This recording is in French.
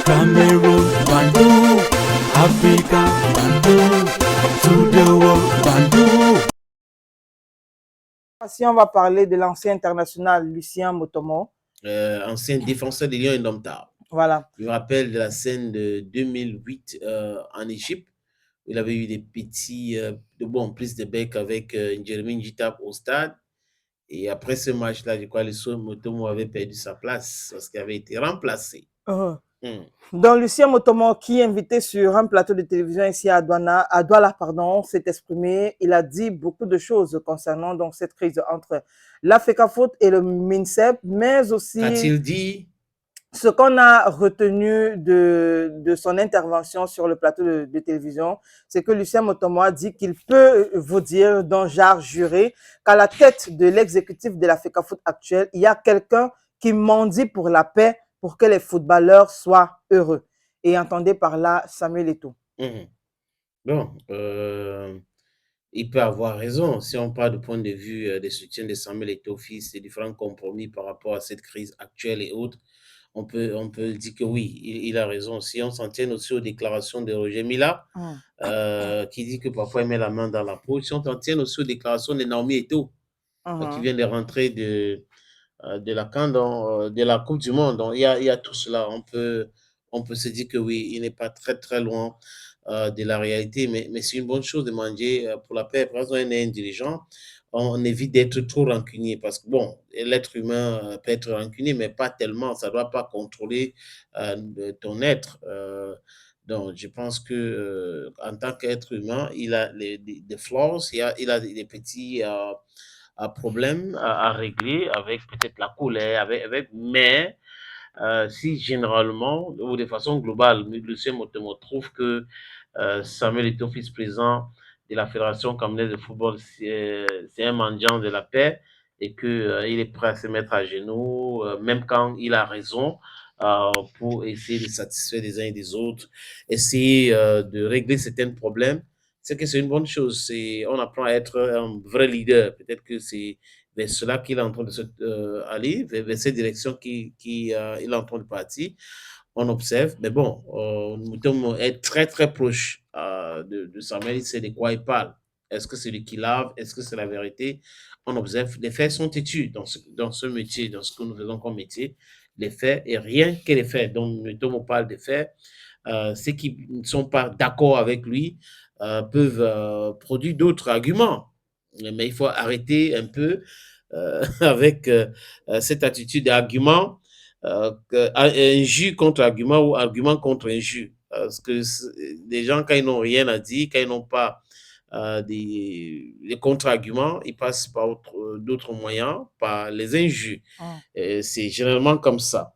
Cameroon, Bandung, Africa, Bandung, to the world, Bandung. Si on va parler de l'ancien international Lucien Motomo. Ancien défenseur des Lions indomptables. Voilà. Je me rappelle de la scène de 2008 en Égypte. Il avait eu des petits, prises de bec avec Jeremy Njitap au stade. Et après ce match-là, je crois que Lucien Motomo avait perdu sa place parce qu'il avait été remplacé. Donc, Lucien Motomo, qui est invité sur un plateau de télévision ici à Douala, s'est exprimé. Il a dit beaucoup de choses concernant donc, cette crise entre l'AFECAFOOT et le MINSEP, mais aussi... Qu'a-t-il dit? Ce qu'on a retenu de son intervention sur le plateau de télévision, c'est que Lucien Motomo a dit qu'il peut vous dire, dans genre juré, qu'à la tête de l'exécutif de la FECAFOOT actuelle, il y a quelqu'un qui mendie pour la paix, pour que les footballeurs soient heureux. Et entendez par là Samuel Eto'o. Bon, il peut avoir raison. Si on parle du point de vue des soutiens de Samuel Eto'o, fils, et différents compromis par rapport à cette crise actuelle et autres, on peut dire que oui, il a raison. Si on s'en tient aussi aux déclarations de Roger Mila, qui dit que parfois il met la main dans la poche, si on s'en tient aussi aux déclarations de Naomi Eto'o, qui vient de rentrer de la de la Coupe du Monde. Donc, il y a tout cela. On peut se dire que oui, il n'est pas très, très loin de la réalité, mais c'est une bonne chose de manger pour la paix. Parce qu'on est intelligent, on évite d'être trop rancunier parce que, bon, l'être humain peut être rancunier, mais pas tellement. Ça ne doit pas contrôler ton être. Donc, je pense que en tant qu'être humain, il a des flaws, il a des petits problèmes à régler avec peut-être la colère, mais si généralement ou de façon globale, Lucien Motomo trouve que Samuel Eto'o, vice-président de la Fédération camerounaise de football, c'est un mendiant de la paix et qu'il est prêt à se mettre à genoux, même quand il a raison, pour essayer de satisfaire les uns et des autres, essayer de régler certains problèmes. C'est que c'est une bonne chose. On apprend à être un vrai leader. Peut-être que c'est vers cela qu'il est en train de aller, vers cette direction qu'il est en train de partir. On observe, mais bon, Moutoum est très très proche de Samuel, il sait de quoi il parle. Est-ce que c'est lui qui lave? Est-ce que c'est la vérité? On observe, les faits sont têtus dans ce métier, dans ce que nous faisons comme métier. Les faits et rien que les faits. Donc, Moutoum parle des faits. Ceux qui ne sont pas d'accord avec lui peuvent produire d'autres arguments. Mais il faut arrêter un peu avec cette attitude d'argument, injure contre argument ou argument contre injure. Parce que les gens, quand ils n'ont rien à dire, quand ils n'ont pas des contre-arguments, ils passent par d'autres moyens, par les injures. C'est généralement comme ça.